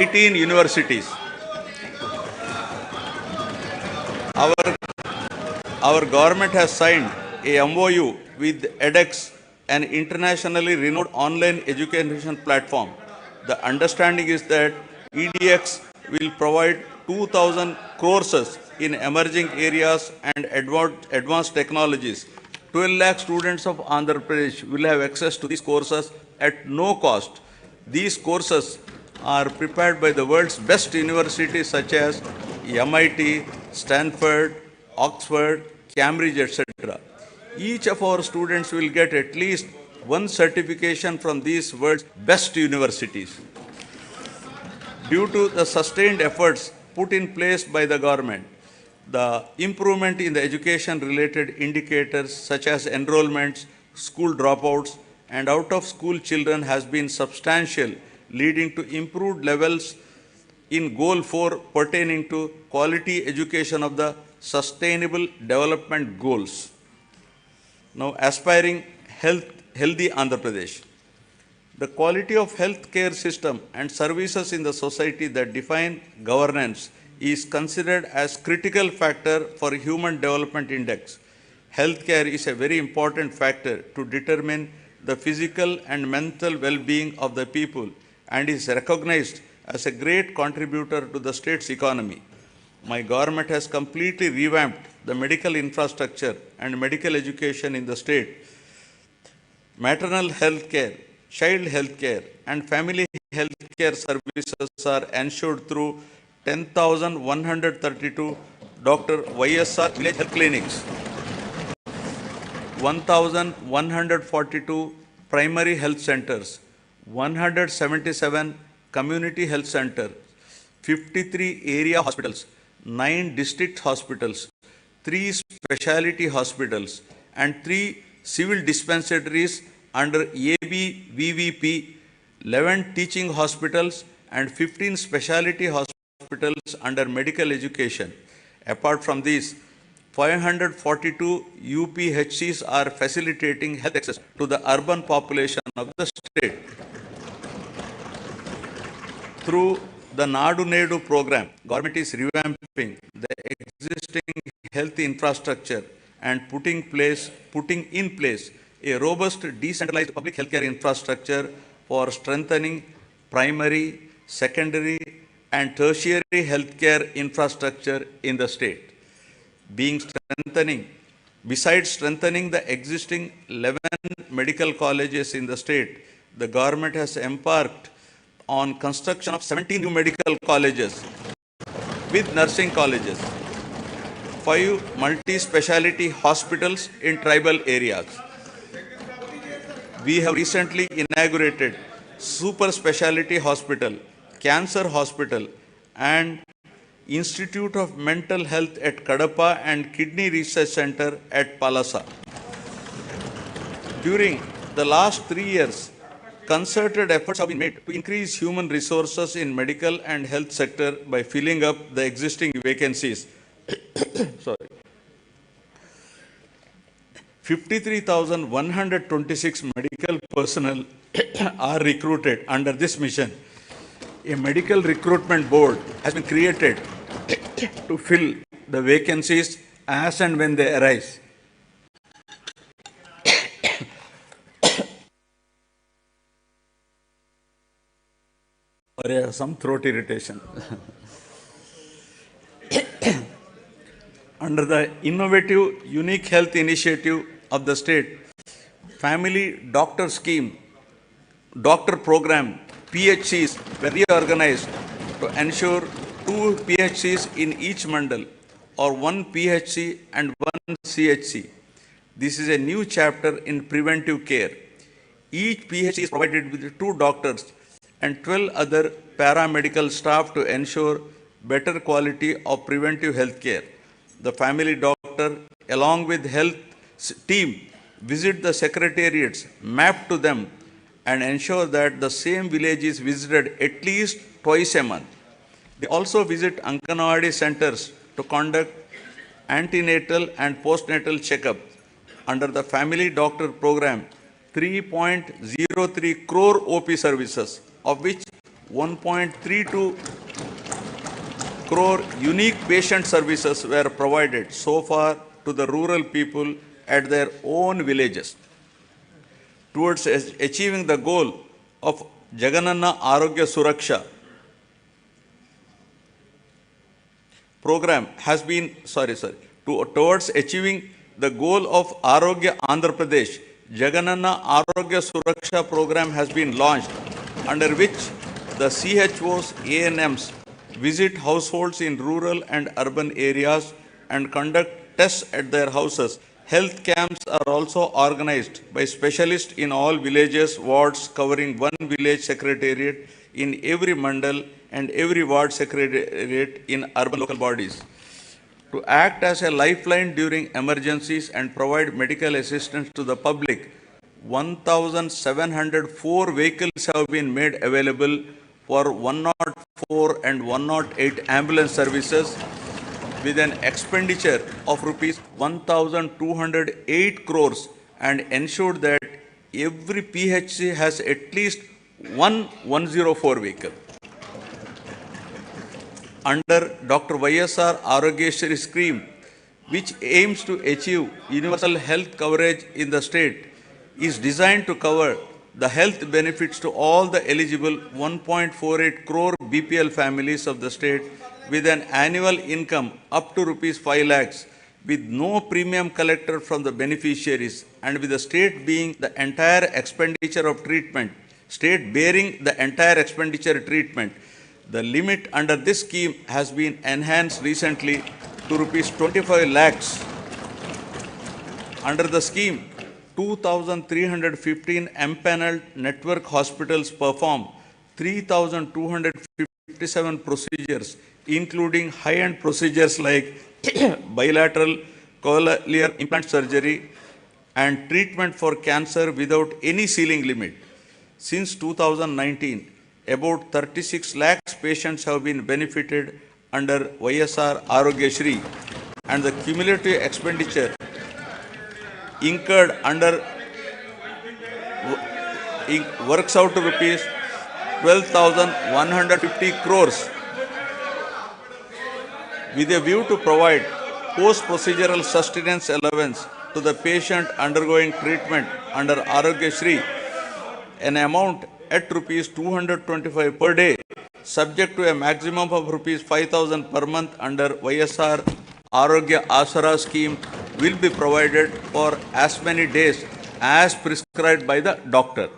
18 universities. Our, our government has signed a MOU with edX, an internationally renowned online education platform. The understanding is that EDX will provide 2,000 courses in emerging areas and advanced technologies. 12 lakh students of Andhra Pradesh will have access to these courses at no cost. These courses are prepared by the world's best universities such as MIT, Stanford, Oxford, Cambridge, etc. Each of our students will get at least one certification from these world's best universities. Due to the sustained efforts put in place by the government, the improvement in the education-related indicators such as enrollments, school dropouts, and out-of-school children has been substantial, leading to improved levels in Goal 4 pertaining to quality education of the Sustainable Development Goals. Now, aspiring healthy Andhra Pradesh. The quality of healthcare system and services in the society that define governance is considered as critical factor for Human Development Index. Healthcare is a very important factor to determine the physical and mental well-being of the people and is recognized as a great contributor to the state's economy. My government has completely revamped the medical infrastructure and medical education in the state. Maternal health care, child health care, and family health care services are ensured through 10,132 Dr. YSR village health clinics, 1,142 primary health centers, 177 community health centers, 53 area hospitals, 9 district hospitals, 3 specialty hospitals, and 3 civil dispensaries under ABVVP, 11 teaching hospitals, and 15 specialty hospitals under medical education. Apart from these, 542 UPHCs are facilitating health access to the urban population of the state. Through the Nadu Nedu program, government is revamping the existing health infrastructure and putting in place a robust decentralized public healthcare infrastructure for strengthening primary, secondary, and tertiary healthcare infrastructure in the state. Besides strengthening the existing 11 medical colleges in the state, the government has embarked on construction of 17 new medical colleges with nursing colleges, 5 multi-speciality hospitals in tribal areas. We have recently inaugurated super speciality hospital, cancer hospital, and Institute of Mental Health at Kadapa and Kidney Research Center at Palasa. During the last 3 years, concerted efforts have been made to increase human resources in medical and health sector by filling up the existing vacancies. 53,126 medical personnel are recruited under this mission. A medical recruitment board has been created to fill the vacancies as and when they arise. Or I have some throat irritation. Under the innovative Unique Health Initiative of the state, Family Doctor Scheme, Doctor Program, PHCs were reorganized to ensure 2 PHCs in each mandal or 1 PHC and 1 CHC. This is a new chapter in preventive care. Each PHC is provided with 2 doctors and 12 other paramedical staff to ensure better quality of preventive health care. The family doctor, along with health team, visit the secretariats, map to them, and ensure that the same village is visited at least twice a month. They also visit Anganwadi centers to conduct antenatal and postnatal checkups. Under the family doctor program, 3.03 crore OP services, of which 1.32 crore unique patient services were provided so far to the rural people at their own villages. Towards achieving the goal of Jagananna Arogya Suraksha program has been, towards achieving the goal of Arogya Andhra Pradesh, Jagananna Arogya Suraksha program has been launched, under which the CHOs, ANMs visit households in rural and urban areas and conduct tests at their houses. Health camps are also organized by specialists in all villages, wards, covering one village secretariat in every mandal and every ward secretariat in urban local bodies. To act as a lifeline during emergencies and provide medical assistance to the public, 1,704 vehicles have been made available for 104 and 108 ambulance services with an expenditure of rupees 1,208 crores and ensured that every PHC has at least one 104 vehicle. Under Dr. YSR Arogyashri scheme, which aims to achieve universal health coverage in the state, is designed to cover the health benefits to all the eligible 1.48 crore BPL families of the state with an annual income up to rupees 5 lakhs, with no premium collected from the beneficiaries, and with the state being the entire expenditure of treatment, state bearing the entire expenditure treatment. The limit under this scheme has been enhanced recently to rupees 25 lakhs. Under the scheme, 2,315 empaneled network hospitals perform 3,257 procedures, including high-end procedures like bilateral cochlear implant surgery and treatment for cancer without any ceiling limit. Since 2019, about 36 lakhs patients have been benefited under YSR Arogyashri, and the cumulative expenditure incurred under works out to rupees 12,150 crores. With a view to provide post-procedural sustenance allowance to the patient undergoing treatment under Arogyashri, an amount at rupees 225 per day, subject to a maximum of rupees 5,000 per month under YSR Arogya Asara scheme, will be provided for as many days as prescribed by the doctor.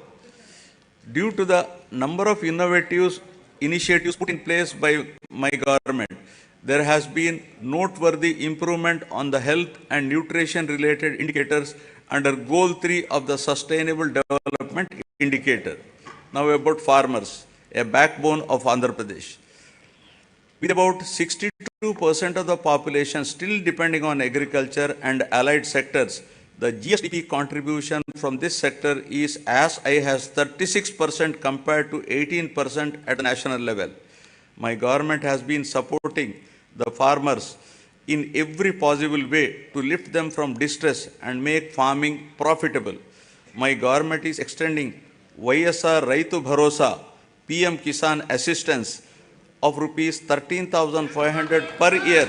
Due to the number of innovative initiatives put in place by my government, there has been noteworthy improvement on the health and nutrition related indicators under Goal 3 of the Sustainable Development Indicator. Now about farmers, a backbone of Andhra Pradesh. With about 62% of the population still depending on agriculture and allied sectors, the GSDP contribution from this sector is as high as 36% compared to 18% at the national level. My government has been supporting the farmers in every possible way to lift them from distress and make farming profitable. My government is extending YSR Raitu Bharosa PM Kisan assistance of rupees 13,500 per year,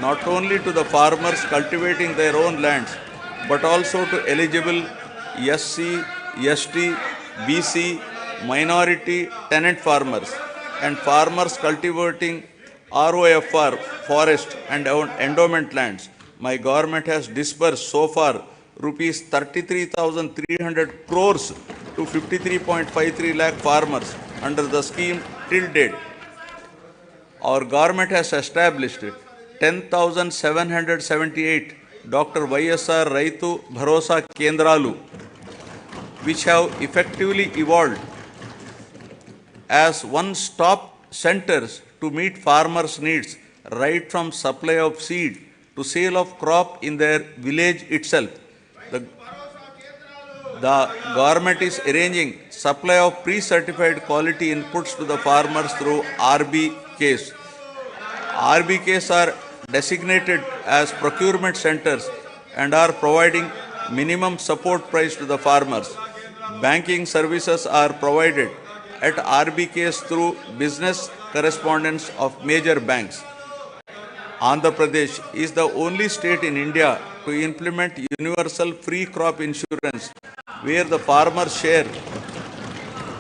not only to the farmers cultivating their own lands, but also to eligible SC, ST, BC, minority tenant farmers and farmers cultivating ROFR, forest and endowment lands. My government has disbursed so far rupees 33,300 crores to 53.53 lakh farmers under the scheme till date. Our government has established 10,778 Dr. YSR Raitu Bharosa Kendralu, which have effectively evolved as one-stop centers to meet farmers' needs, right from supply of seed to sale of crop in their village itself. The government is arranging supply of pre-certified quality inputs to the farmers through RBKs. RBKs are designated as procurement centers and are providing minimum support price to the farmers. Banking services are provided at RBKs through business correspondents of major banks. Andhra Pradesh is the only state in India to implement universal free crop insurance, where the farmer's share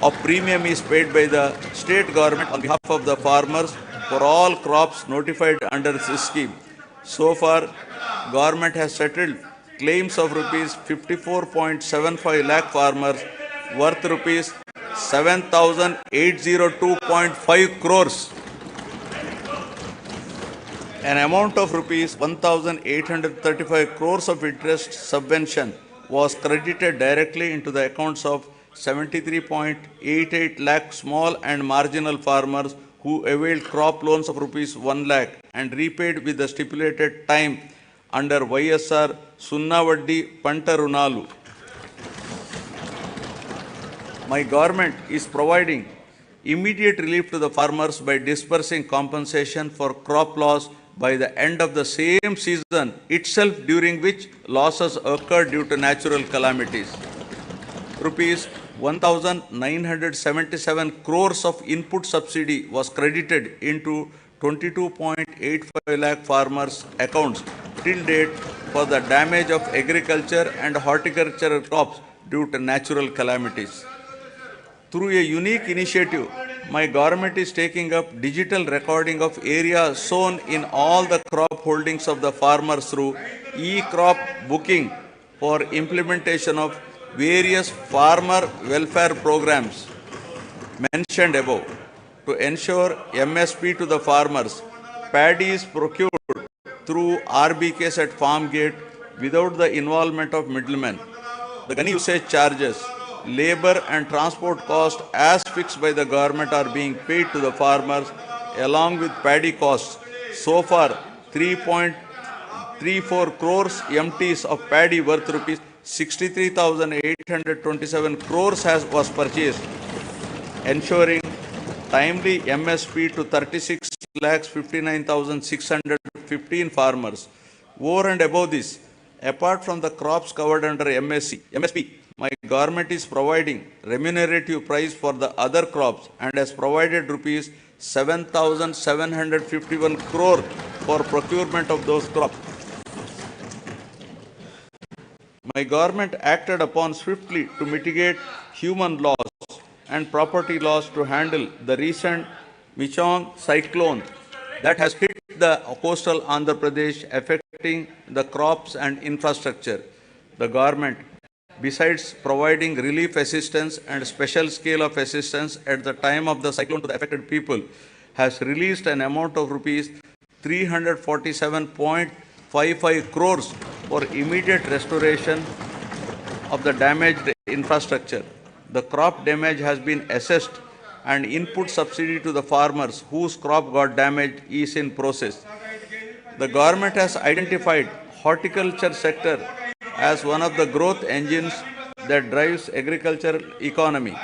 of premium is paid by the state government on behalf of the farmers for all crops notified under this scheme. So far, government has settled claims of rupees 54.75 lakh farmers worth rupees 7,802.5 crores. An amount of rupees 1,835 crores of interest subvention was credited directly into the accounts of 73.88 lakh small and marginal farmers who availed crop loans of rupees 1 lakh and repaid with the stipulated time under YSR Sunnavaddi Panta Runalu. My government is providing immediate relief to the farmers by disbursing compensation for crop loss by the end of the same season itself, during which losses occurred due to natural calamities. Rupees 1,977 crores of input subsidy was credited into 22.85 lakh farmers' accounts till date for the damage of agriculture and horticultural crops due to natural calamities. Through a unique initiative, my government is taking up digital recording of area sown in all the crop holdings of the farmers through e-crop booking for implementation of various farmer welfare programs mentioned above. To ensure MSP to the farmers, paddy is procured through RBKs at farm gate without the involvement of middlemen. The gun usage charges, labor and transport costs as fixed by the government are being paid to the farmers along with paddy costs. So far, 3.34 crores MTs of paddy worth rupees 63,827 crores was purchased, ensuring timely MSP to 36,59,615 farmers. Over and above this, apart from the crops covered under MSP, my government is providing remunerative price for the other crops and has provided rupees 7,751 crore for procurement of those crops. My government acted upon swiftly to mitigate human loss and property loss to handle the recent Michong cyclone that has hit the coastal Andhra Pradesh, affecting the crops and infrastructure. The government, besides providing relief assistance and special scale of assistance at the time of the cyclone to the affected people, has released an amount of rupees 347.55 crores for immediate restoration of the damaged infrastructure. The crop damage has been assessed and input subsidy to the farmers whose crop got damaged is in process. The government has identified horticulture sector as one of the growth engines that drives agricultural economy,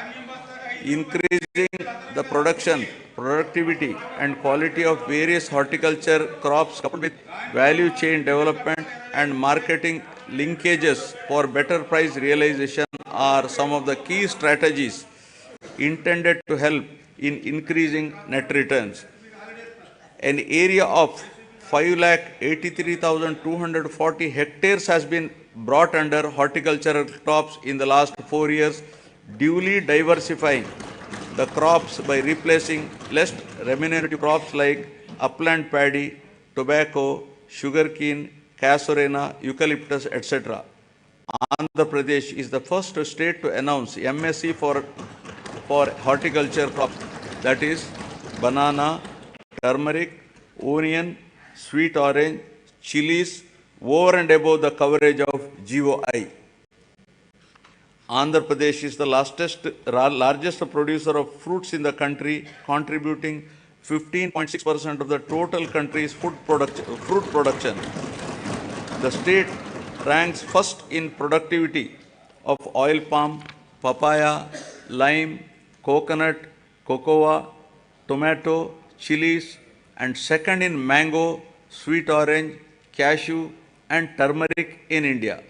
increasing the production, productivity and quality of various horticulture crops coupled with value chain development and marketing linkages for better price realization are some of the key strategies intended to help in increasing net returns. An area of 5,83,240 hectares has been brought under horticultural crops in the last 4 years, duly diversifying the crops by replacing less remunerative crops like upland paddy, tobacco, sugarcane, casorena, eucalyptus, etc. Andhra Pradesh is the first state to announce MSc for horticulture crops, that is banana, turmeric, onion, sweet orange, chilies, over and above the coverage of GOI. Andhra Pradesh is the largest producer of fruits in the country, contributing 15.6% of the total country's fruit production. The state ranks first in productivity of oil palm, papaya, lime, coconut, cocoa, tomato, chilies, and second in mango, sweet orange, cashew, and turmeric in India.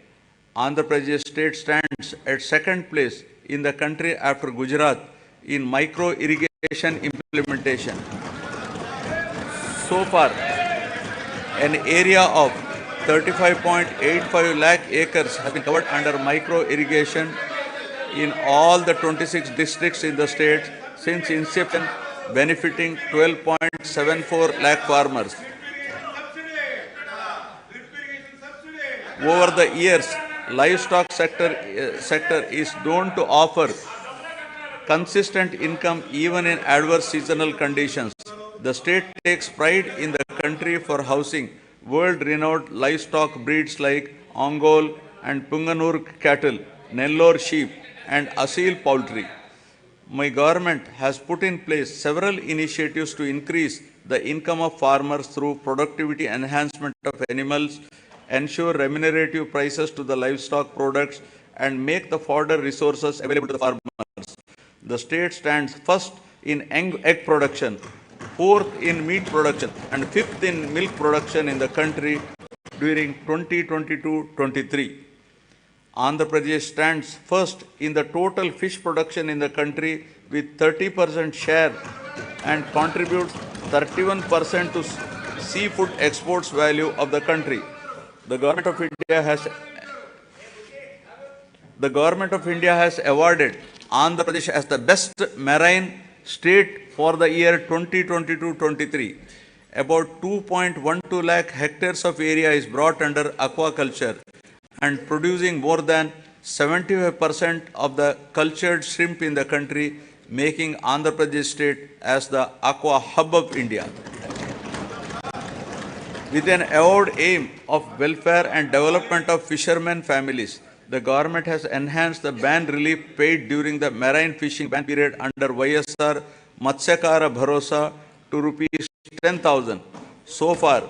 Andhra Pradesh state stands at second place in the country after Gujarat in micro irrigation implementation. So far, an area of 35.85 lakh acres has been covered under micro irrigation in all the 26 districts in the state since inception, benefiting 12.74 lakh farmers. Over the years, livestock sector is known to offer consistent income even in adverse seasonal conditions. The state takes pride in the country for housing world-renowned livestock breeds like Ongole and Punganur cattle, Nellore sheep, and Asil poultry. My government has put in place several initiatives to increase the income of farmers through productivity enhancement of animals, ensure remunerative prices to the livestock products, and make the fodder resources available to the farmers. The state stands first in egg production, fourth in meat production, and fifth in milk production in the country during 2022-23. Andhra Pradesh stands first in the total fish production in the country with 30% share and contributes 31% to seafood exports value of the country. The Government of India has awarded Andhra Pradesh as the best marine state for the year 2022-23. About 2.12 lakh hectares of area is brought under aquaculture and producing more than 75% of the cultured shrimp in the country, making Andhra Pradesh state as the aqua hub of India. With an avowed aim of welfare and development of fishermen families, the government has enhanced the ban relief paid during the marine fishing ban period under YSR Matsyakara Bharosa to rupees 10,000. So far,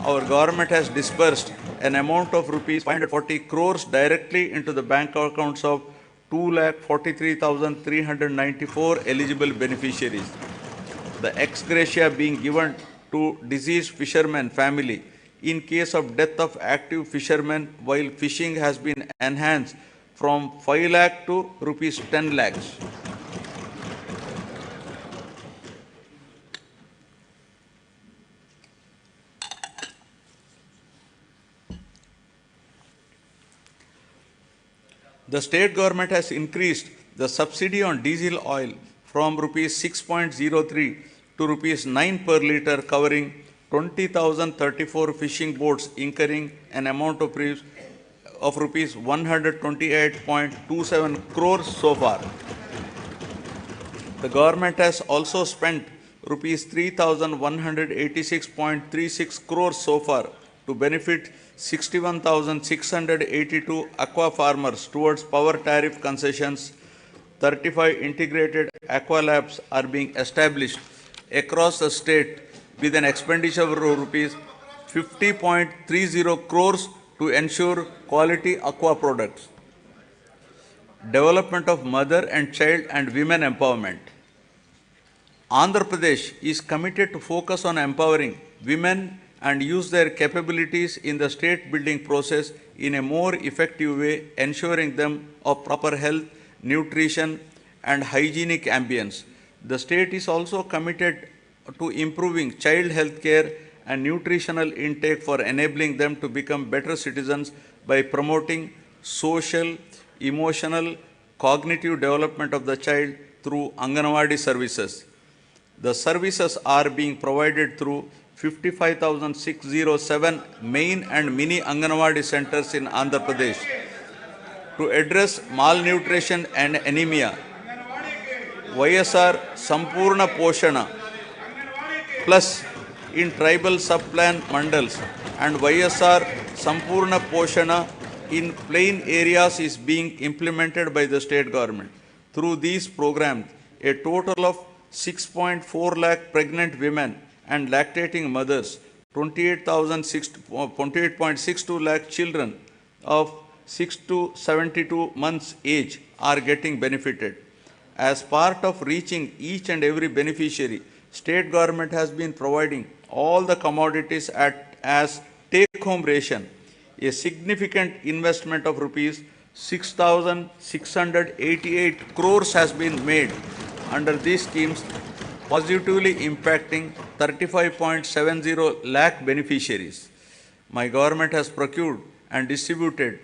our government has disbursed an amount of rupees 540 crores directly into the bank accounts of 2,43,394 eligible beneficiaries. The ex gratia being given to deceased fishermen family in case of death of active fishermen while fishing has been enhanced from 5 lakh to rupees 10 lakhs. The state government has increased the subsidy on diesel oil from rupees 6.03 to rupees 9 per litre, covering 20,034 fishing boats incurring an amount of rupees 128.27 crores so far. The government has also spent rupees 3,186.36 crores so far to benefit 61,682 aqua farmers towards power tariff concessions. 35 integrated aqua labs are being established across the state with an expenditure of rupees 50.30 crores to ensure quality aqua products. Development of mother and child and women empowerment. Andhra Pradesh is committed to focus on empowering women and use their capabilities in the state building process in a more effective way, ensuring them of proper health, nutrition, and hygienic ambience. The state is also committed to improving child health care and nutritional intake for enabling them to become better citizens by promoting social, emotional, cognitive development of the child through Anganwadi services. The services are being provided through 55,607 main and mini Anganwadi centers in Andhra Pradesh. To address malnutrition and anemia, YSR Sampurna Poshana Plus in tribal sub-plan mandals and YSR Sampurna Poshana in plain areas is being implemented by the state government. Through these programs, a total of 6.4 lakh pregnant women and lactating mothers, 28.62 lakh children of 6 to 72 months age are getting benefited. As part of reaching each and every beneficiary, state government has been providing all the commodities as take-home ration. A significant investment of rupees 6,688 crores has been made under these schemes, positively impacting 35.70 lakh beneficiaries. My government has procured and distributed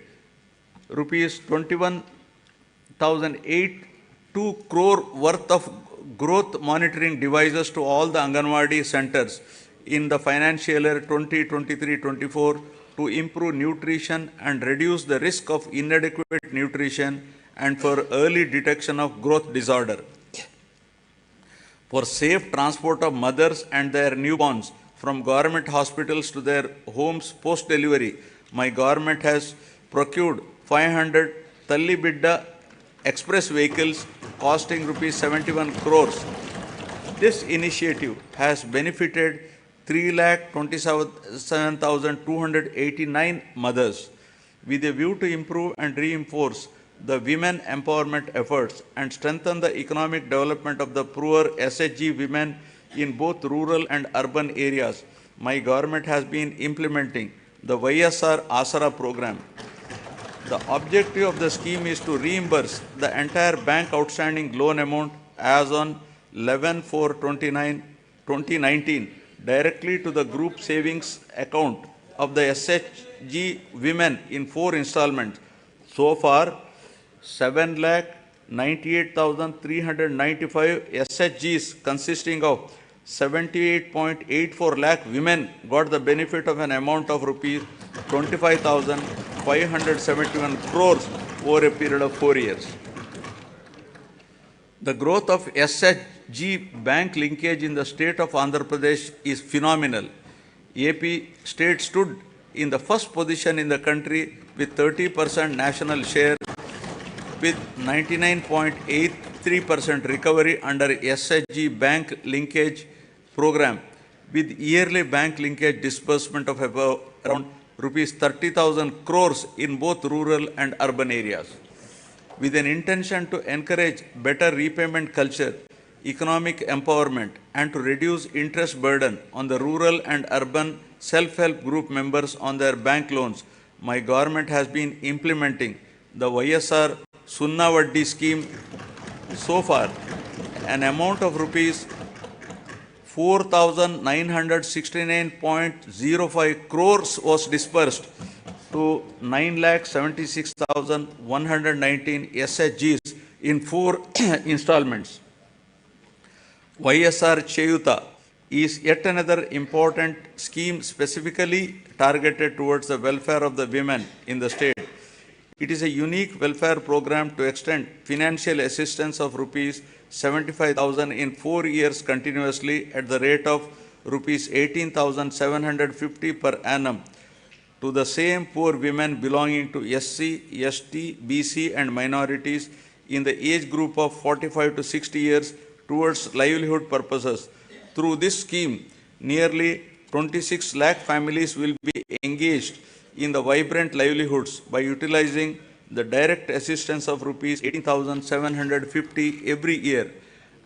rupees 21,082 crore worth of growth monitoring devices to all the Anganwadi centers in the financial year 2023-24 to improve nutrition and reduce the risk of inadequate nutrition and for early detection of growth disorder. For safe transport of mothers and their newborns from government hospitals to their homes post-delivery, my government has procured 500 Talli Bidda express vehicles costing rupees 71 crores. This initiative has benefited 3,27,289 mothers. With a view to improve and reinforce the women empowerment efforts and strengthen the economic development of the poor SHG women in both rural and urban areas, my government has been implementing the YSR Asara program. The objective of the scheme is to reimburse the entire bank outstanding loan amount as on 11/4/2019 directly to the group savings account of the SHG women in 4 installments. So far, 7,98,395 SHGs consisting of 78.84 lakh women got the benefit of an amount of rupees 25,571 crores over a period of 4 years. The growth of SHG bank linkage in the state of Andhra Pradesh is phenomenal. AP state stood in the first position in the country with 30% national share with 99.83% recovery under SHG bank linkage program with yearly bank linkage disbursement of about around rupees 30,000 crores in both rural and urban areas. With an intention to encourage better repayment culture, economic empowerment, and to reduce interest burden on the rural and urban self-help group members on their bank loans, my government has been implementing the YSR Sunna Vaddi scheme. So far, an amount of rupees 4,969.05 crores was dispersed to 9,76,119 SHGs in 4 installments. YSR Cheyuta is yet another important scheme specifically targeted towards the welfare of the women in the state. It is a unique welfare program to extend financial assistance of rupees 75,000 in 4 years continuously at the rate of rupees 18,750 per annum to the same poor women belonging to SC, ST, BC and minorities in the age group of 45 to 60 years towards livelihood purposes. Through this scheme, nearly 26 lakh families will be engaged in the vibrant livelihoods by utilizing the direct assistance of rupees 18,750 every year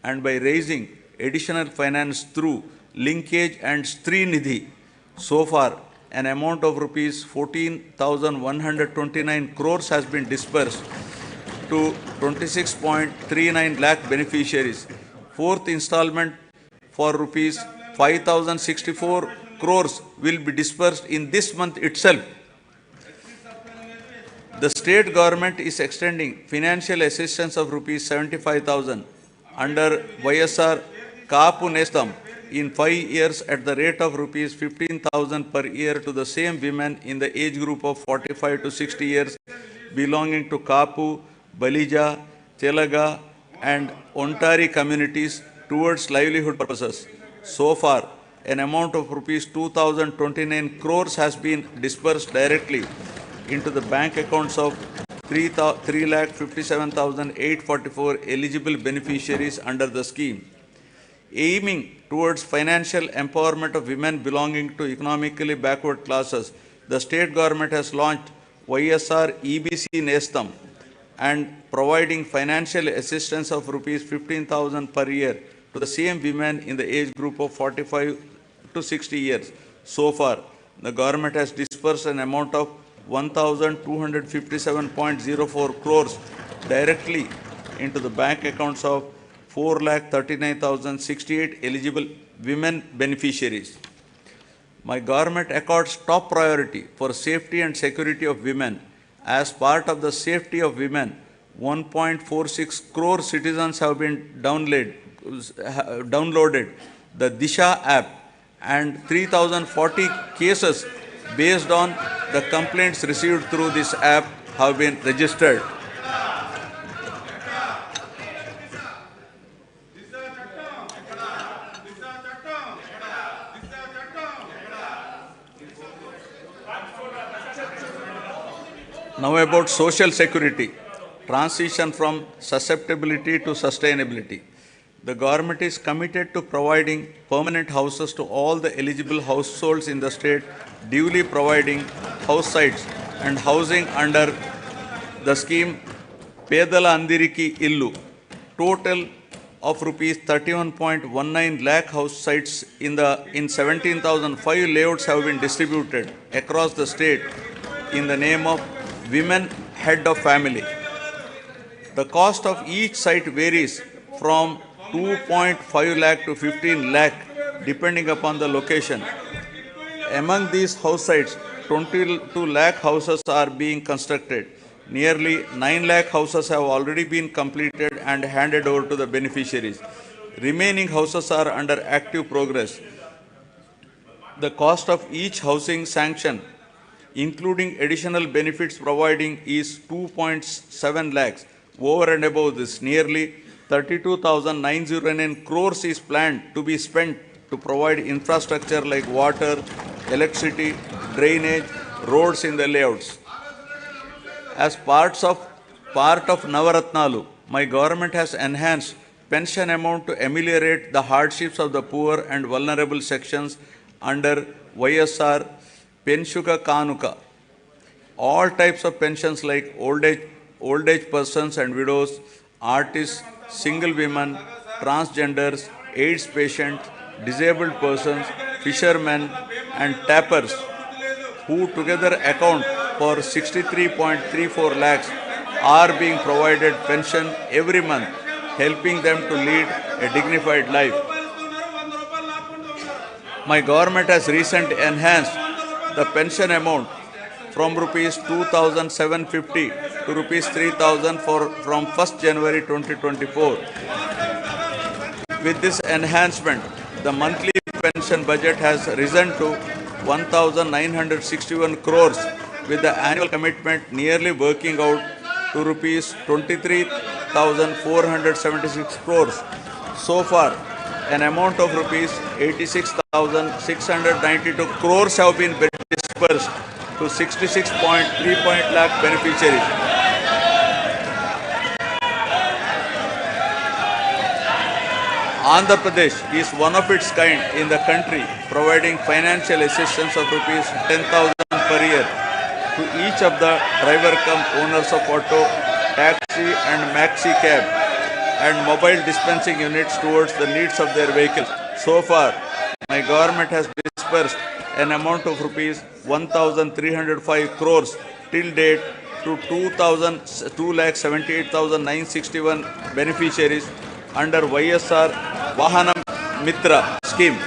and by raising additional finance through linkage and Stri Nidhi. So far, an amount of rupees 14,129 crores has been disbursed to 26.39 lakh beneficiaries. 4th installment for rupees 5,064 crores will be disbursed in this month itself. The state government is extending financial assistance of rupees 75,000 under YSR Kapu Nestam in 5 years at the rate of rupees 15,000 per year to the same women in the age group of 45 to 60 years belonging to Kapu, Balija, Telaga and Ontari communities towards livelihood purposes. So far, an amount of rupees 2,029 crores has been disbursed directly into the bank accounts of 3,57,844 eligible beneficiaries under the scheme. Aiming towards financial empowerment of women belonging to economically backward classes, the state government has launched YSR EBC Nestam and providing financial assistance of rupees 15,000 per year to the same women in the age group of 45 to 60 years. So far, the government has disbursed an amount of 1,257.04 crores directly into the bank accounts of 4,39,068 eligible women beneficiaries. My government accords top priority for safety and security of women. As part of the safety of women, 1.46 crore citizens have been downloaded the Disha app, and 3,040 cases based on the complaints received through this app have been registered. Now about social security, transition from susceptibility to sustainability. The government is committed to providing permanent houses to all the eligible households in the state, duly providing house sites and housing under the scheme Pedala Andiriki Illu. Total of rupees 31.19 lakh house sites in 17,005 layouts have been distributed across the state in the name of Women Head of Family. The cost of each site varies from 2.5 lakh to 15 lakh depending upon the location. Among these house sites, 22 lakh houses are being constructed. Nearly 9 lakh houses have already been completed and handed over to the beneficiaries. Remaining houses are under active progress. The cost of each housing sanction, including additional benefits providing, is 2.7 lakhs. Over and above this, nearly 32,909 crores is planned to be spent to provide infrastructure like water, electricity, drainage, roads in the layouts. As part of Navaratnalu, my government has enhanced pension amount to ameliorate the hardships of the poor and vulnerable sections under YSR Penshuka Kanuka. All types of pensions like old age persons and widows, artists, single women, transgenders, AIDS patients, disabled persons, fishermen and tappers, who together account for 63.34 lakhs, are being provided pension every month, helping them to lead a dignified life. My government has recently enhanced the pension amount from rupees 2,750 to rupees 3,000 from 1st January 2024. With this enhancement, the monthly pension budget has risen to 1,961 crores, with the annual commitment nearly working out to rupees 23,476 crores. So far, an amount of rupees 86,692 crores have been dispersed to 66.3 lakh beneficiaries. Andhra Pradesh is one of its kind in the country, providing financial assistance of rupees 10,000 per year to each of the owners of auto, taxi and maxi cab and mobile dispensing units towards the needs of their vehicles. So far, my government has dispersed an amount of rupees 1,305 crores till date to 2,78,961 beneficiaries under YSR Vahanam Mitra scheme.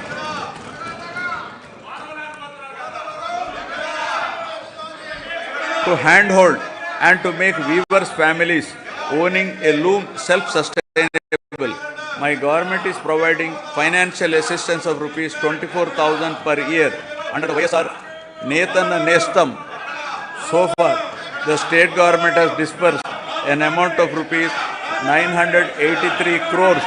To handhold and to make weavers' families owning a loom self-sustainable, my government is providing financial assistance of rupees 24,000 per year under the YSR Nethan Nestam. So far, the state government has dispersed an amount of rupees 983 crores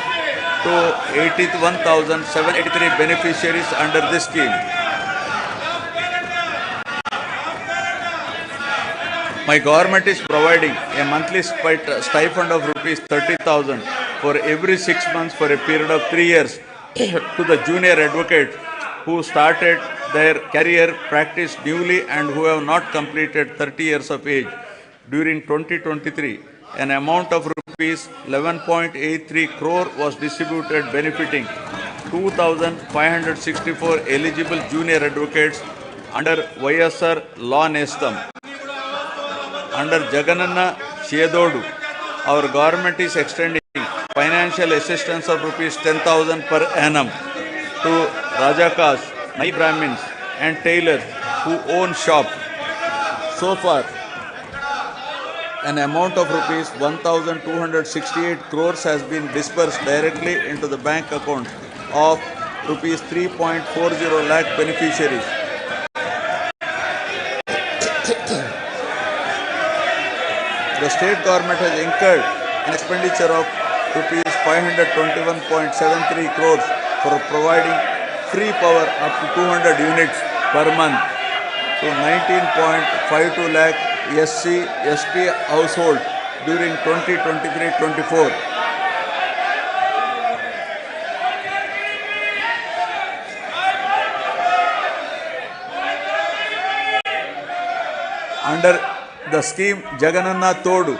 to 81,783 beneficiaries under this scheme. My government is providing a monthly stipend of rupees 30,000 for every 6 months for a period of 3 years to the junior advocates who started their career practice newly and who have not completed 30 years of age. During 2023, an amount of rupees 11.83 crore was distributed, benefiting 2,564 eligible junior advocates under YSR Law Nestam. Under Jagananna Chedodu, our government is extending financial assistance of rupees 10,000 per annum to Rajakas, Nai Brahmins and tailors who own shop. So far, an amount of rupees 1,268 crores has been disbursed directly into the bank account of rupees 3.40 lakh beneficiaries. The state government has incurred an expenditure of rupees 521.73 crores for providing free power up to 200 units per month to 19.52 lakh SC/ST households during 2023-24. Under the scheme Jagananna Todu,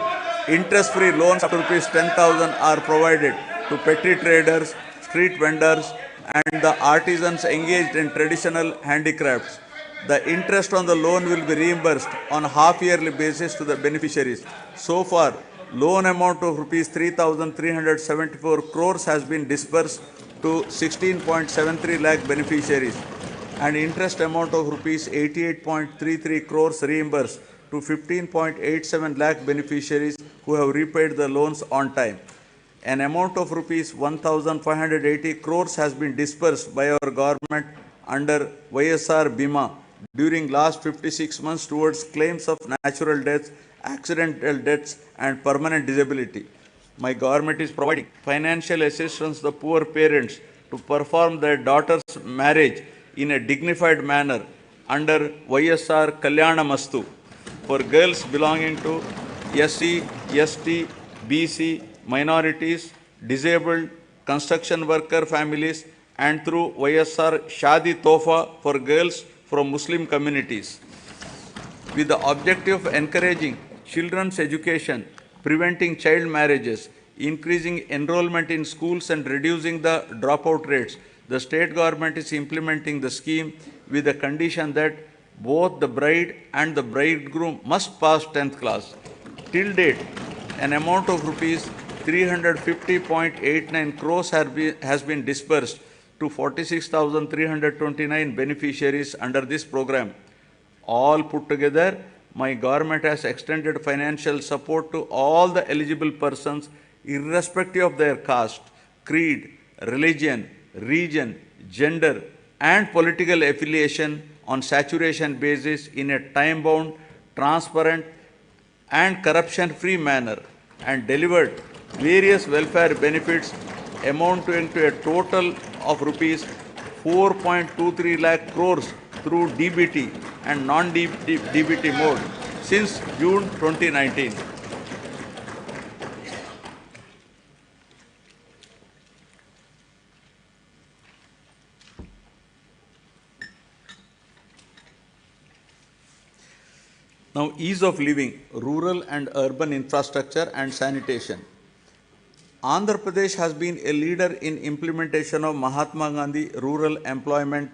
interest-free loans up to rupees 10,000 are provided to petty traders, street vendors and the artisans engaged in traditional handicrafts. The interest on the loan will be reimbursed on a half-yearly basis to the beneficiaries. So far, loan amount of rupees 3,374 crores has been disbursed to 16.73 lakh beneficiaries, and interest amount of rupees 88.33 crores reimbursed to 15.87 lakh beneficiaries who have repaid the loans on time. An amount of rupees 1,580 crores has been disbursed by our government under YSR Bima during last 56 months towards claims of natural deaths, accidental deaths and permanent disability. My government is providing financial assistance to the poor parents to perform their daughter's marriage in a dignified manner under YSR Kalyana Mastu for girls belonging to SC, ST, BC, minorities, disabled, construction worker families and through YSR Shadi Tofa for girls from Muslim communities. With the objective of encouraging children's education, preventing child marriages, increasing enrollment in schools and reducing the dropout rates, the state government is implementing the scheme with the condition that both the bride and the bridegroom must pass 10th class. Till date, an amount of rupees 350.89 crores has been disbursed to 46,329 beneficiaries under this program. All put together, my government has extended financial support to all the eligible persons irrespective of their caste, creed, religion, region, gender and political affiliation on saturation basis in a time-bound, transparent and corruption-free manner, and delivered various welfare benefits amounting to a total of rupees 4.23 lakh crores through DBT and non-DBT mode since June 2019. Now, ease of living, rural and urban infrastructure and sanitation. Andhra Pradesh has been a leader in implementation of Mahatma Gandhi Rural Employment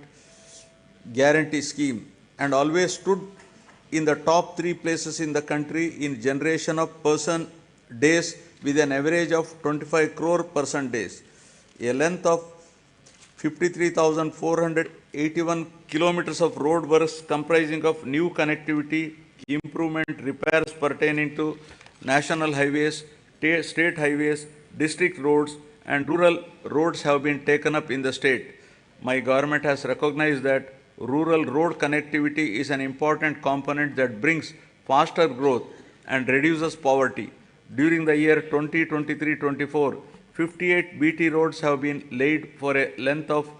Guarantee Scheme and always stood in the top 3 places in the country in generation of person days with an average of 25 crore person days. A length of 53,481 kilometers of road works comprising of new connectivity, improvement, repairs pertaining to national highways, state highways, district roads and rural roads have been taken up in the state. My government has recognized that rural road connectivity is an important component that brings faster growth and reduces poverty. During the year 2023-24, 58 BT roads have been laid for a length of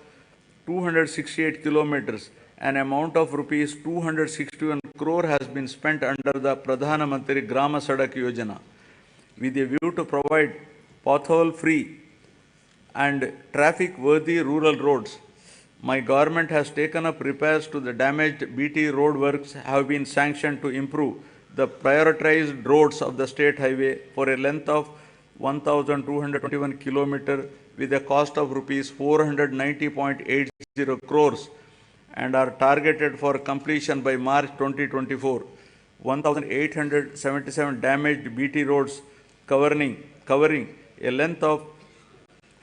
268 kilometers. An amount of rupees 261 crore has been spent under the Pradhana Mantri Grama Sadak Yojana with a view to provide pothole-free and traffic-worthy rural roads. My government has taken up repairs to the damaged BT road works have been sanctioned to improve the prioritized roads of the state highway for a length of 1,221 km with a cost of rupees 490.80 crores and are targeted for completion by March 2024. 1,877 damaged BT roads covering a length of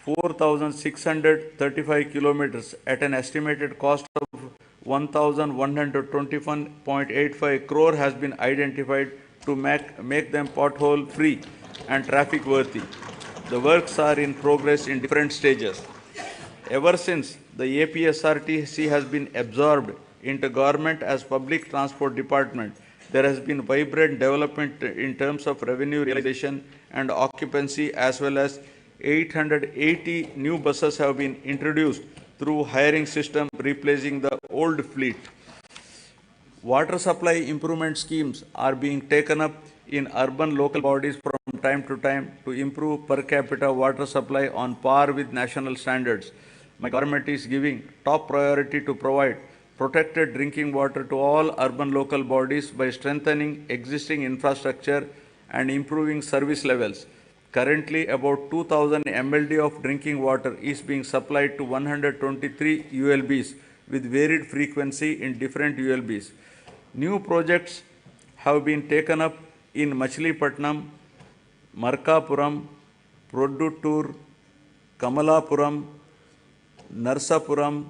4,635 kilometers at an estimated cost of 1,121.85 crore has been identified to make them pothole free and traffic worthy. The works are in progress in different stages. Ever since the APSRTC has been absorbed into government as public transport department, there has been vibrant development in terms of revenue realization and occupancy, as well as 880 new buses have been introduced through hiring system, replacing the old fleet. Water supply improvement schemes are being taken up in urban local bodies from time to time to improve per capita water supply on par with national standards. My government is giving top priority to provide protected drinking water to all urban local bodies by strengthening existing infrastructure and improving service levels. Currently, about 2,000 MLD of drinking water is being supplied to 123 ULBs with varied frequency in different ULBs. New projects have been taken up in Machilipatnam, Markapuram, Produttur, Kamalapuram, Narsapuram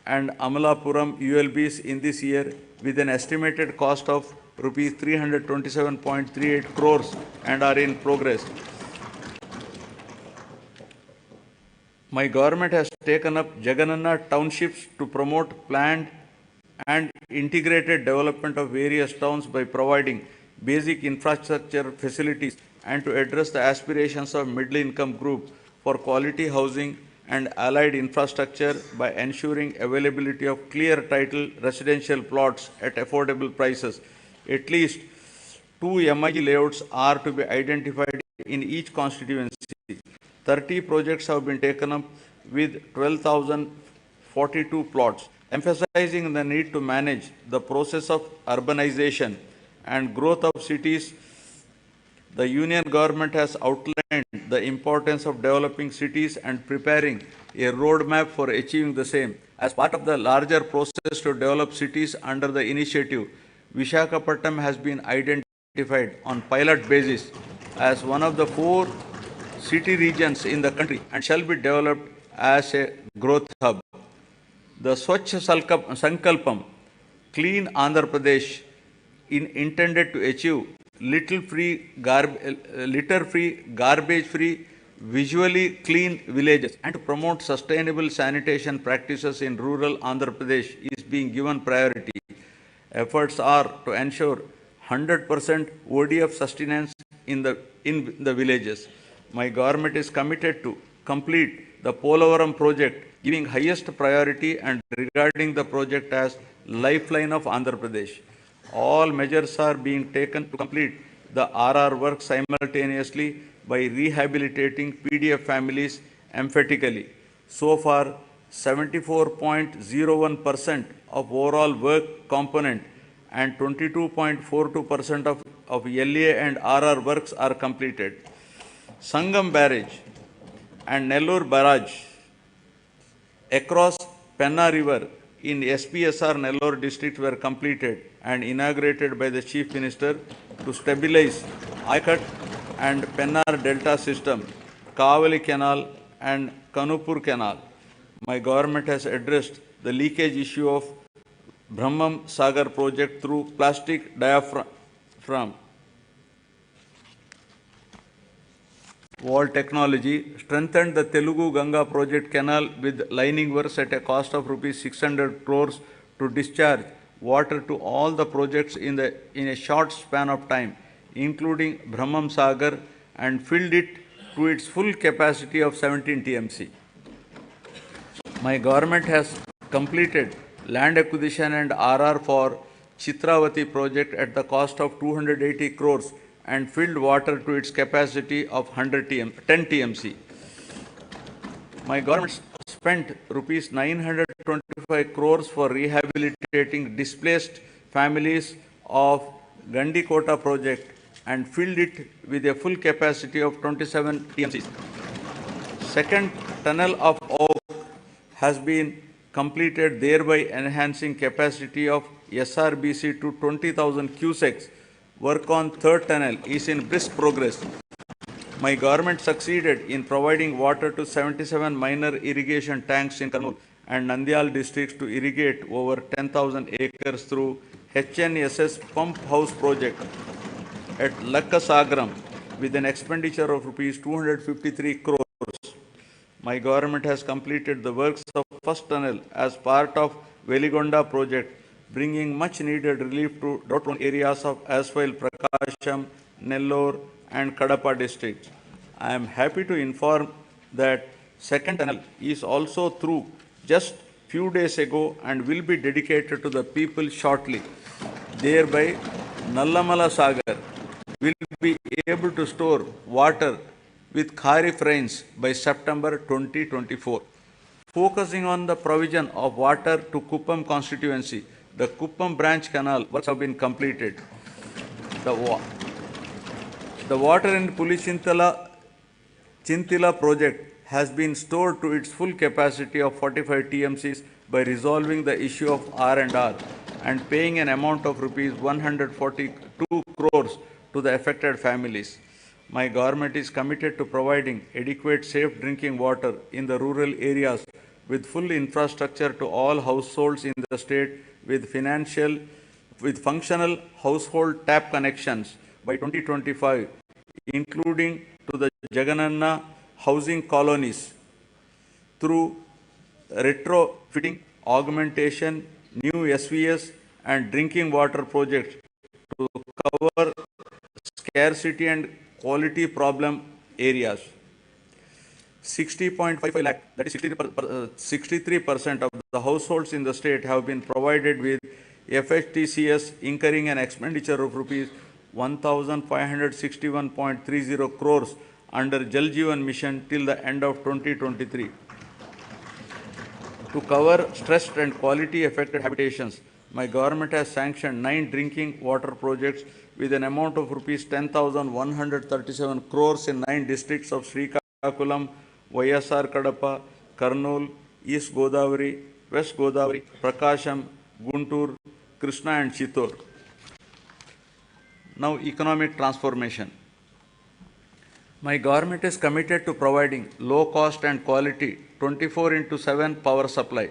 and Amalapuram ULBs in this year with an estimated cost of rupees 327.38 crores and are in progress. My government has taken up Jagananna townships to promote planned and integrated development of various towns by providing basic infrastructure facilities and to address the aspirations of middle income group for quality housing and allied infrastructure by ensuring availability of clear title residential plots at affordable prices. At least 2 MIG layouts are to be identified in each constituency. 30 projects have been taken up with 12,042 plots, emphasizing the need to manage the process of urbanization and growth of cities. The Union government has outlined the importance of developing cities and preparing a roadmap for achieving the same. As part of the larger process to develop cities under the initiative, Visakhapatnam has been identified on pilot basis as one of the 4 city regions in the country and shall be developed as a growth hub. The Swachh Sankalpam, Clean Andhra Pradesh, intended to achieve litter-free, garbage-free, visually clean villages and to promote sustainable sanitation practices in rural Andhra Pradesh is being given priority. Efforts are to ensure 100% ODF sustenance in the villages. My government is committed to complete the Polavaram project, giving highest priority and regarding the project as lifeline of Andhra Pradesh. All measures are being taken to complete the RR work simultaneously by rehabilitating PDF families emphatically. So far, 74.01% of overall work component and 22.42% of LA and RR works are completed. Sangam Barrage and Nellore Barrage across Penna River in SPSR Nellore district were completed and inaugurated by the Chief Minister to stabilize Ayakat and Pennar Delta system, Kavali Canal and Kanupur Canal. My government has addressed the leakage issue of Brahmam Sagar project through plastic diaphragm wall technology, strengthened the Telugu Ganga project canal with lining works at a cost of rupees 600 crores to discharge water to all the projects in a short span of time, including Brahmam Sagar, and filled it to its full capacity of 17 TMC. My government has completed land acquisition and RR for Chitravati project at the cost of 280 crores and filled water to its capacity of 10 TMC. My government spent rupees 925 crores for rehabilitating displaced families of Gandikota project and filled it with a full capacity of 27 TMC. Second tunnel of Oak has been completed, thereby enhancing capacity of SRBC to 20,000 cusecs. Work on third tunnel is in brisk progress. My government succeeded in providing water to 77 minor irrigation tanks in Kurnool and Nandyal districts to irrigate over 10,000 acres through HNSS pump house project at Lakkasagaram with an expenditure of rupees 253 crores. My government has completed the works of first tunnel as part of Veligonda project, bringing much needed relief to drought-prone areas of as well Prakasham, Nellore and Kadapa districts. I am happy to inform that second tunnel is also through just few days ago and will be dedicated to the people shortly. Thereby, Nallamala Sagar will be able to store water with Kharif rains by September 2024. Focusing on the provision of water to Kuppam constituency, the Kuppam branch canal works have been completed. The water in Chintila project has been stored to its full capacity of 45 TMCs by resolving the issue of R&R and paying an amount of rupees 142 crores to the affected families. My government is committed to providing adequate safe drinking water in the rural areas with full infrastructure to all households in the state with functional household tap connections by 2025, including to the Jagananna housing colonies through retrofitting, augmentation, new SVS and drinking water projects to cover scarcity and quality problem areas. 60.55 lakh, that is 63% of the households in the state have been provided with FHTCS, incurring an expenditure of rupees 1,561.30 crores under Jal Jeevan Mission till the end of 2023. To cover stressed and quality affected habitations, my government has sanctioned 9 drinking water projects with an amount of rupees 10,137 crores in 9 districts of Srikakulam, YSR Kadapa, Kurnool, East Godavari, West Godavari, Prakasham, Guntur, Krishna and Chittor. Now, economic transformation. My government is committed to providing low cost and quality 24/7 power supply.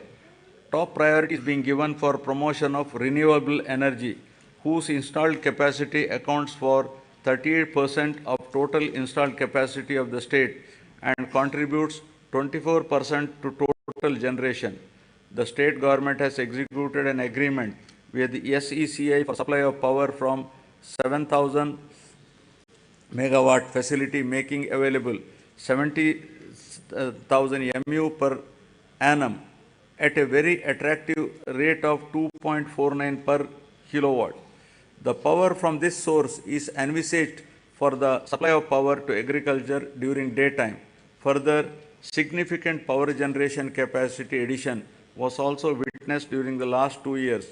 Top priority is being given for promotion of renewable energy, whose installed capacity accounts for 38% of total installed capacity of the state and contributes 24% to total generation. The state government has executed an agreement with the SECI for supply of power from 7,000 megawatt facility, making available 70,000 MU per annum at a very attractive rate of 2.49 per kilowatt. The power from this source is envisaged for the supply of power to agriculture during daytime. Further, significant power generation capacity addition was also witnessed during the last 2 years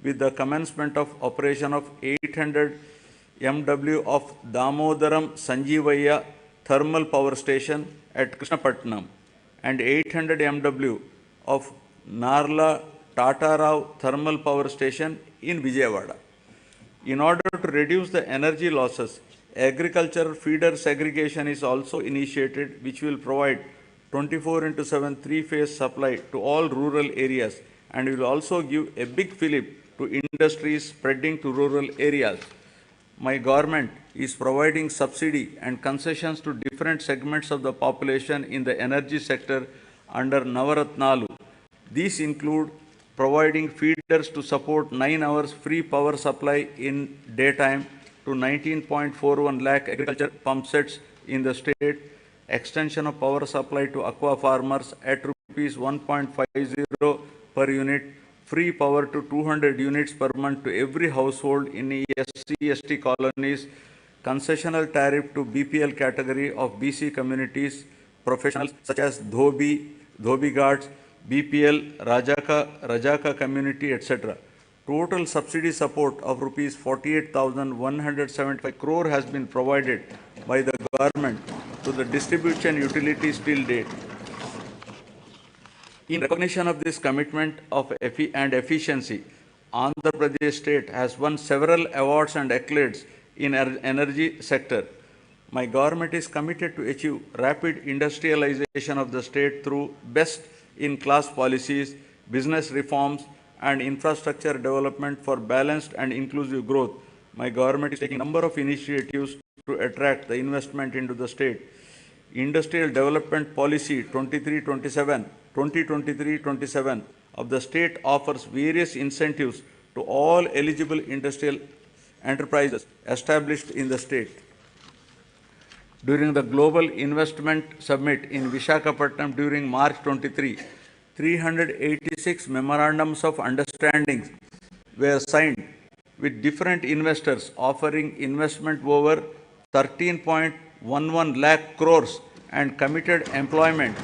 with the commencement of operation of 800 MW of Damodaram Sanjeevaya thermal power station at Krishnapatnam and 800 MW of Narla Tatarao thermal power station in Vijayawada. In order to reduce the energy losses, agricultural feeder segregation is also initiated, which will provide 24/7 three-phase supply to all rural areas and will also give a big fillip to industries spreading to rural areas. My government is providing subsidy and concessions to different segments of the population in the energy sector under Navaratnalu. These include providing feeders to support 9 hours free power supply in daytime to 19.41 lakh agriculture pump sets in the state, extension of power supply to aqua farmers at rupees 1.50 per unit, free power to 200 units per month to every household in SC/ST colonies, concessional tariff to BPL category of BC communities, professionals such as Dhobi guards, BPL, Rajaka community, etc. Total subsidy support of rupees 48,175 crore has been provided by the government to the distribution utilities till date. In recognition of this commitment and efficiency, Andhra Pradesh state has won several awards and accolades in energy sector. My government is committed to achieve rapid industrialization of the state through best-in-class policies, business reforms, and infrastructure development for balanced and inclusive growth. My government is taking a number of initiatives to attract the investment into the state. Industrial Development Policy 2023-27 of the state offers various incentives to all eligible industrial enterprises established in the state. During the Global Investment Summit in Visakhapatnam during March 23, 386 memorandums of understanding were signed with different investors offering investment over 13.11 lakh crores and committed employment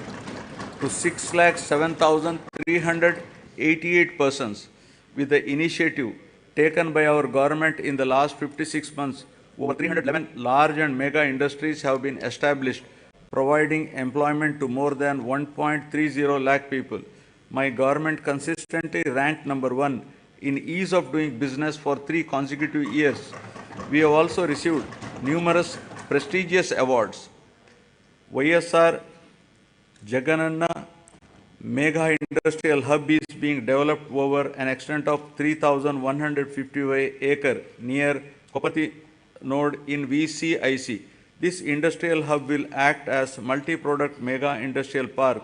to 6,07,388 persons. With the initiative taken by our government in the last 56 months, over 311 large and mega industries have been established, providing employment to more than 1.30 lakh people. My government consistently ranked number 1 in ease of doing business for 3 consecutive years. We have also received numerous prestigious awards. YSR Jagananna Mega Industrial Hub is being developed over an extent of 3,155 acre near Kopati node in VCIC. This industrial hub will act as multi-product mega industrial park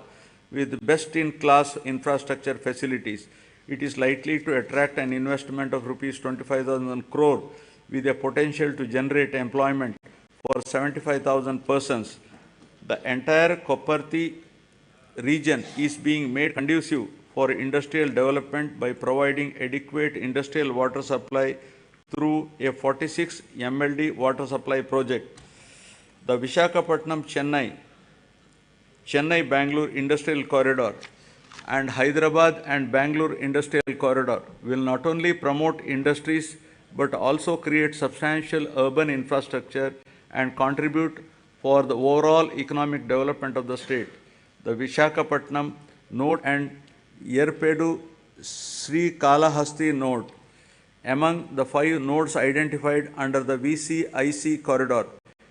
with best-in-class infrastructure facilities. It is likely to attract an investment of rupees 25,000 crore with a potential to generate employment for 75,000 persons. The entire Koparthi region is being made conducive for industrial development by providing adequate industrial water supply through a 46 MLD water supply project. The Chennai-Bangalore Industrial Corridor and Hyderabad and Bangalore Industrial Corridor will not only promote industries but also create substantial urban infrastructure and contribute for the overall economic development of the state. The Visakhapatnam node and Yerpedu Sri Kalahasti node, among the 5 nodes identified under the VCIC corridor,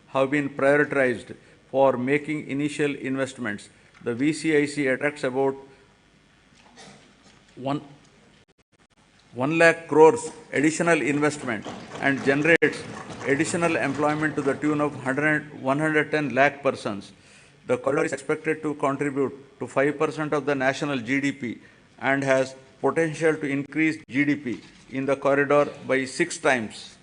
have been prioritized for making initial investments. The VCIC attracts about 1 lakh crores additional investment and generates additional employment to the tune of 110 lakh persons. The corridor is expected to contribute to 5% of the national GDP and has potential to increase GDP in the corridor by 6 times.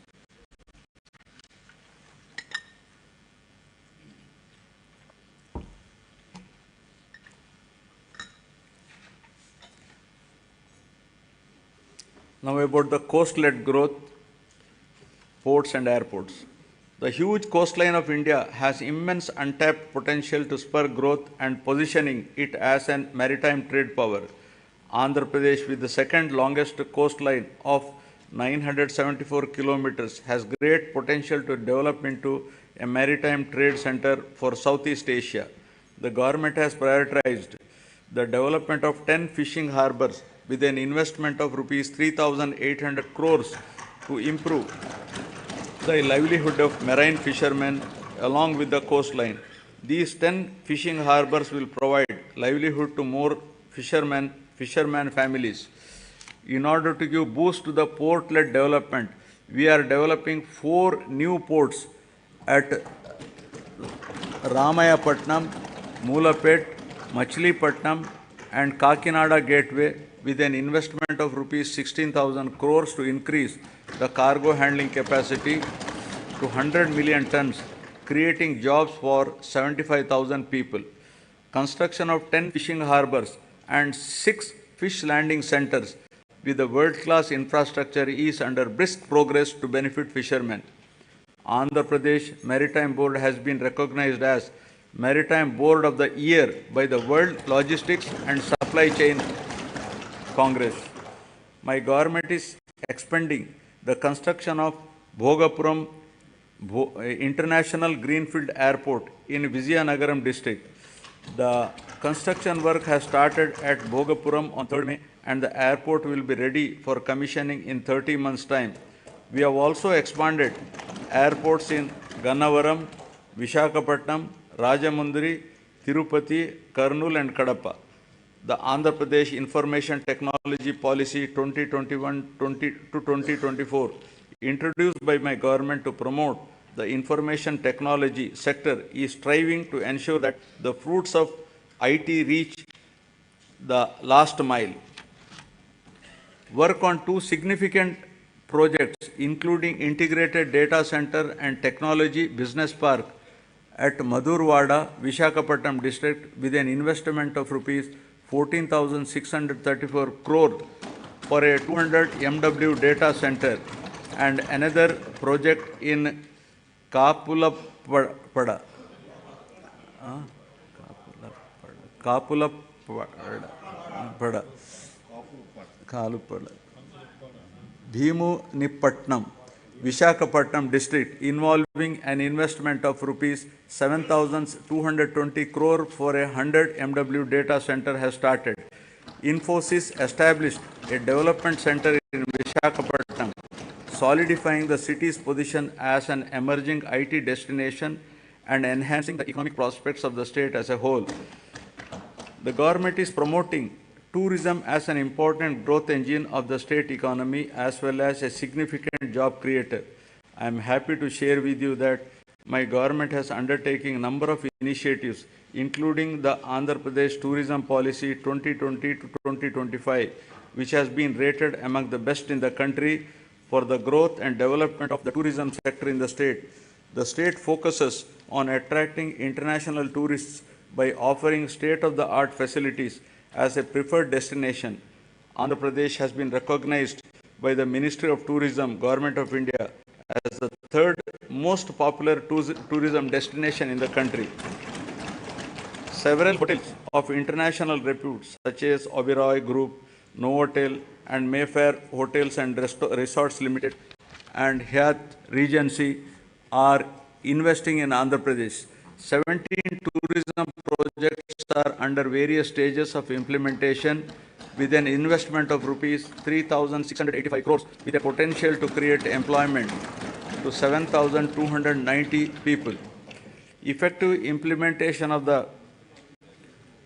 Now about the coast-led growth, ports and airports. The huge coastline of India has immense untapped potential to spur growth and positioning it as a maritime trade power. Andhra Pradesh, with the second longest coastline of 974 kilometers, has great potential to develop into a maritime trade center for Southeast Asia. The government has prioritized the development of 10 fishing harbors with an investment of rupees 3,800 crores to improve the livelihood of marine fishermen along with the coastline. These 10 fishing harbors will provide livelihood to more fishermen families. In order to give boost to the port-led development, we are developing 4 new ports at Ramayapatnam, Moolapet, Machilipatnam and Kakinada Gateway with an investment of rupees 16,000 crores to increase the cargo handling capacity to 100 million tons, creating jobs for 75,000 people. Construction of 10 fishing harbors and 6 fish landing centers with a world-class infrastructure is under brisk progress to benefit fishermen. Andhra Pradesh Maritime Board has been recognized as Maritime Board of the Year by the World Logistics and Supply Chain Congress. My government is expanding the construction of Bhogapuram International Greenfield Airport in Vizianagaram district. The construction work has started at Bhogapuram on 3rd May and the airport will be ready for commissioning in 30 months' time. We have also expanded airports in Gannavaram, Visakhapatnam, Rajamundri, Tirupati, Kurnool and Kadapa. The Andhra Pradesh Information Technology Policy 2021-20 to 2024, introduced by my government to promote the information technology sector, is striving to ensure that the fruits of IT reach the last mile. Work on two significant projects, including integrated data center and technology business park at Madhurwada, Visakhapatnam district, with an investment of rupees 14,634 crore for a 200 MW data center, and another project in Kapulapada, Kapulapada, Kalupada, Bhimunipatnam, Visakhapatnam district, involving an investment of rupees 7,220 crore for a 100 MW data center has started. Infosys established a development center in Visakhapatnam, solidifying the city's position as an emerging IT destination and enhancing the economic prospects of the state as a whole. The government is promoting tourism as an important growth engine of the state economy as well as a significant job creator. I am happy to share with you that my government has undertaken a number of initiatives, including the Andhra Pradesh Tourism Policy 2020 to 2025, which has been rated among the best in the country for the growth and development of the tourism sector in the state. The state focuses on attracting international tourists by offering state-of-the-art facilities as a preferred destination. Andhra Pradesh has been recognized by the Ministry of Tourism, Government of India, as the third most popular tourism destination in the country. Several hotels of international repute, such as Oberoi Group, Novotel, and Mayfair Hotels and Resorts Limited, and Hyatt Regency, are investing in Andhra Pradesh. 17 tourism projects are under various stages of implementation with an investment of rupees 3,685 crores, with a potential to create employment to 7,290 people. Effective implementation of the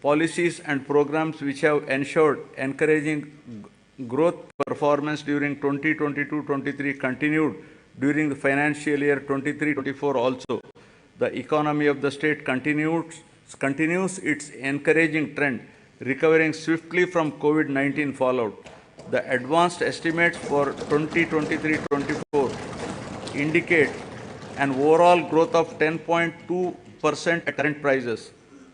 policies and programs which have ensured encouraging growth performance during 2022-23 continued during the financial year 23-24 also. The economy of the state continues its encouraging trend, recovering swiftly from COVID-19 fallout. The advanced estimates for 2023-24 indicate an overall growth of 10.2% at current prices.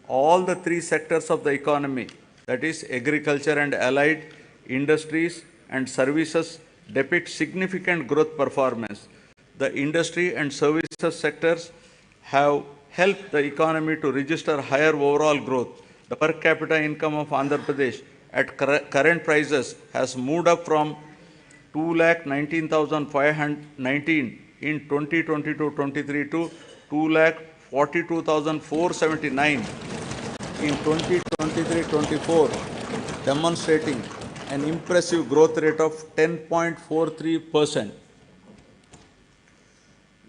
All the three sectors of the economy, that is agriculture and allied, industries and services, depict significant growth performance. The industry and services sectors have helped the economy to register higher overall growth. The per capita income of Andhra Pradesh at current prices has moved up from 2,19,519 in 2022-23 to 2,42,479 in 2023-24, demonstrating an impressive growth rate of 10.43%.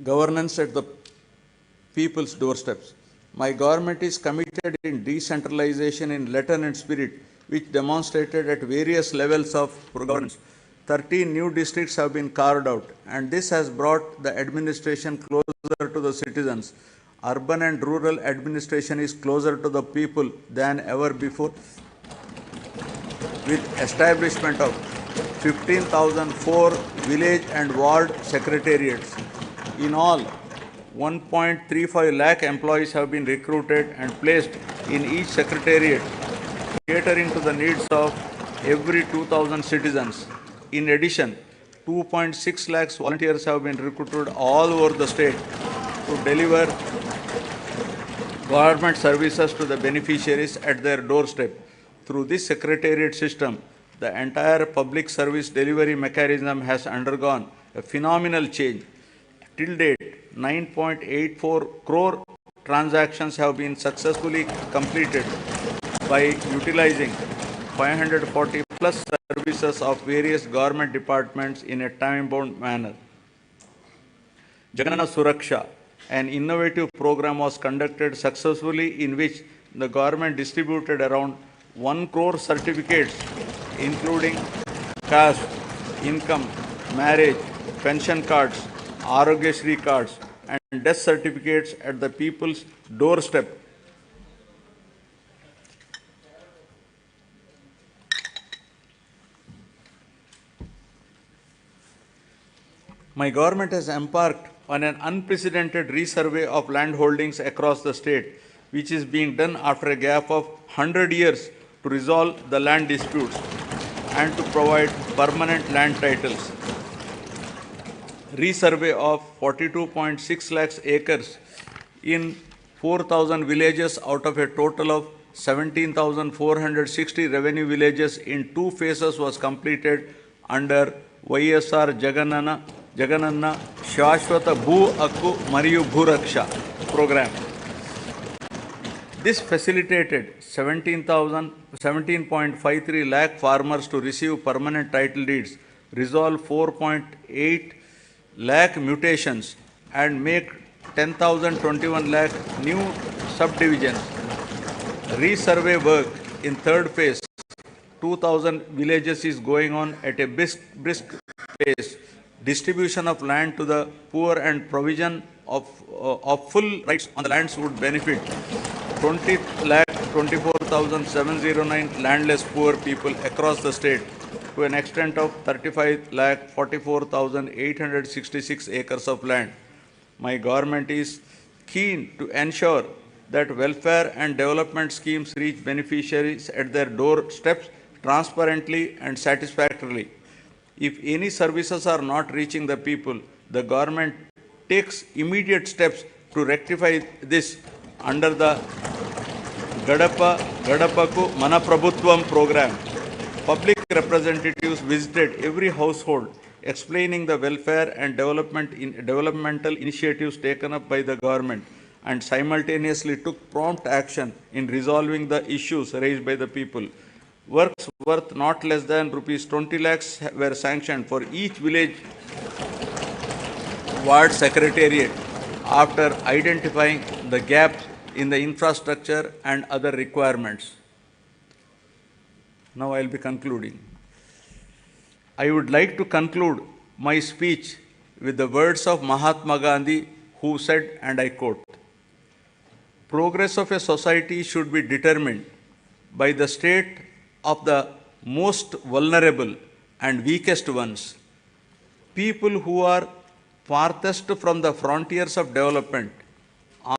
Governance at the people's doorsteps. My government is committed in decentralization in letter and spirit, which demonstrated at various levels of governance. 13 new districts have been carved out, and this has brought the administration closer to the citizens. Urban and rural administration is closer to the people than ever before, with establishment of 15,004 village and ward secretariats. In all, 1.35 lakh employees have been recruited and placed in each secretariat, catering to the needs of every 2,000 citizens. In addition, 2.6 lakhs volunteers have been recruited all over the state to deliver government services to the beneficiaries at their doorstep. Through this secretariat system, the entire public service delivery mechanism has undergone a phenomenal change. Till date, 9.84 crore transactions have been successfully completed by utilizing 540 plus services of various government departments in a time-bound manner. Jaganana Suraksha. An innovative program was conducted successfully in which the government distributed around 1 crore certificates including caste, income, marriage, pension cards, Arogyasri cards and death certificates at the people's doorstep. My government has embarked on an unprecedented resurvey of land holdings across the state, which is being done after a gap of 100 years to resolve the land disputes and to provide permanent land titles. Resurvey of 42.6 lakhs acres in 4,000 villages out of a total of 17,460 revenue villages in 2 phases was completed under YSR Jagananna Shashwata Bhu Akku Mariyu Bhuraksha program. This facilitated 17.53 lakh farmers to receive permanent title deeds, resolve 4.8 lakh mutations and make 10,021 lakh new subdivisions. Resurvey work in third phase, 2,000 villages is going on at a brisk pace. Distribution of land to the poor and provision of full rights on the lands would benefit 20 lakh 24,709 landless poor people across the state to an extent of 35 lakh 44,866 acres of land. My government is keen to ensure that welfare and development schemes reach beneficiaries at their doorsteps transparently and satisfactorily. If any services are not reaching the people, the government takes immediate steps to rectify this under the Gadapaku Mana Prabhutvam program. Public representatives visited every household explaining the welfare and developmental initiatives taken up by the government and simultaneously took prompt action in resolving the issues raised by the people. Works worth not less than rupees 20 lakhs were sanctioned for each village ward secretariat after identifying the gaps in the infrastructure and other requirements. Now I will be concluding. I would like to conclude my speech with the words of Mahatma Gandhi, who said, and I quote, "Progress of a society should be determined by the state of the most vulnerable and weakest ones. People who are farthest from the frontiers of development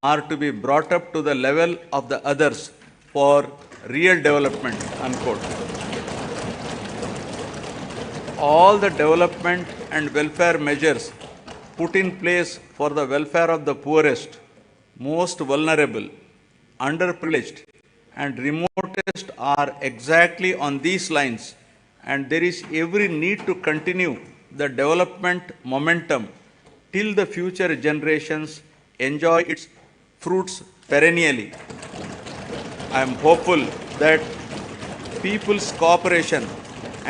are to be brought up to the level of the others for real development," unquote. All the development and welfare measures put in place for the welfare of the poorest, most vulnerable, underprivileged, and remotest are exactly on these lines, and there is every need to continue the development momentum till the future generations enjoy its fruits perennially. I am hopeful that people's cooperation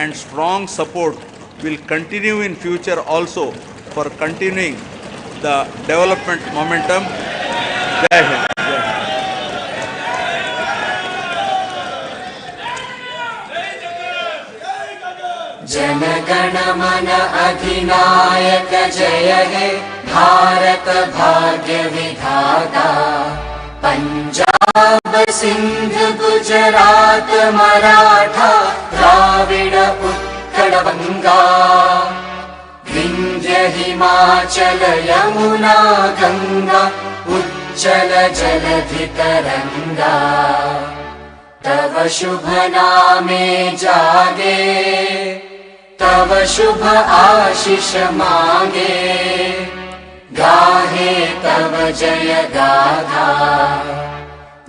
and strong support will continue in future also for continuing the development momentum. Jai Hind. Jana Gana मन अधिनायक जय हे भारत भाग्य विधाता। पंजाब सिंध गुजरात मराठा द्राविड़ उत्कल बंगा, विंध्य हिमाचल यमुना गंगा उच्चल जलधि तरंगा। तव शुभ नामे जागे, तव शुभ आशीष मांगे, गाहे तव जय गाथा।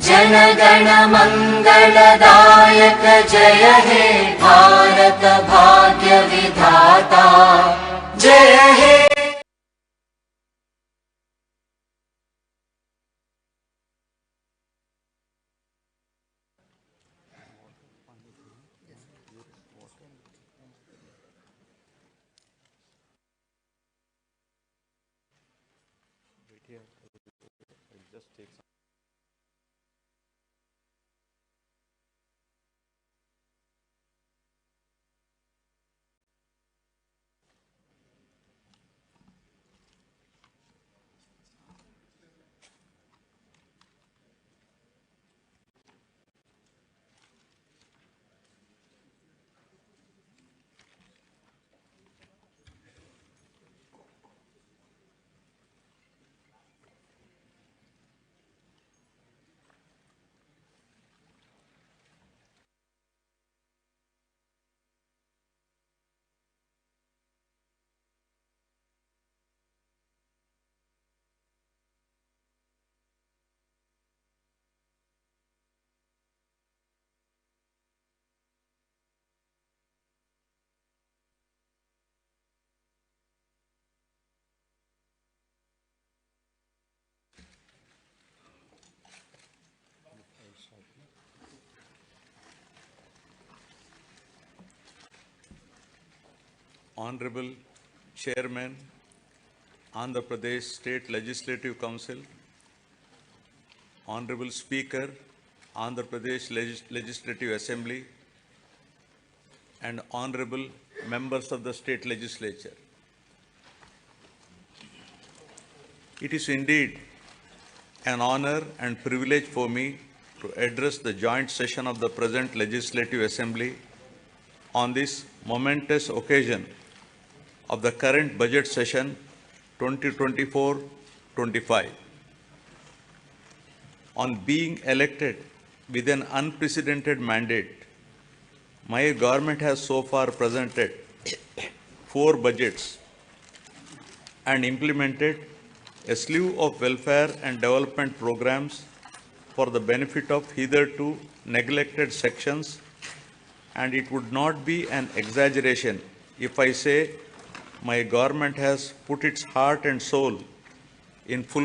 जन गण मंगलदायक जय हे भारत भाग्य विधाता। जय हे Honorable Chairman, Andhra Pradesh State Legislative Council, Honorable Speaker, Andhra Pradesh Legislative Assembly, and Honorable Members of the State Legislature. It is indeed an honor and privilege for me to address the joint session of the present Legislative Assembly on this momentous occasion of the current budget session 2024-25. On being elected with an unprecedented mandate, my government has so far presented 4 budgets and implemented a slew of welfare and development programs for the benefit of hitherto neglected sections, and it would not be an exaggeration if I say my government has put its heart and soul in fulfilling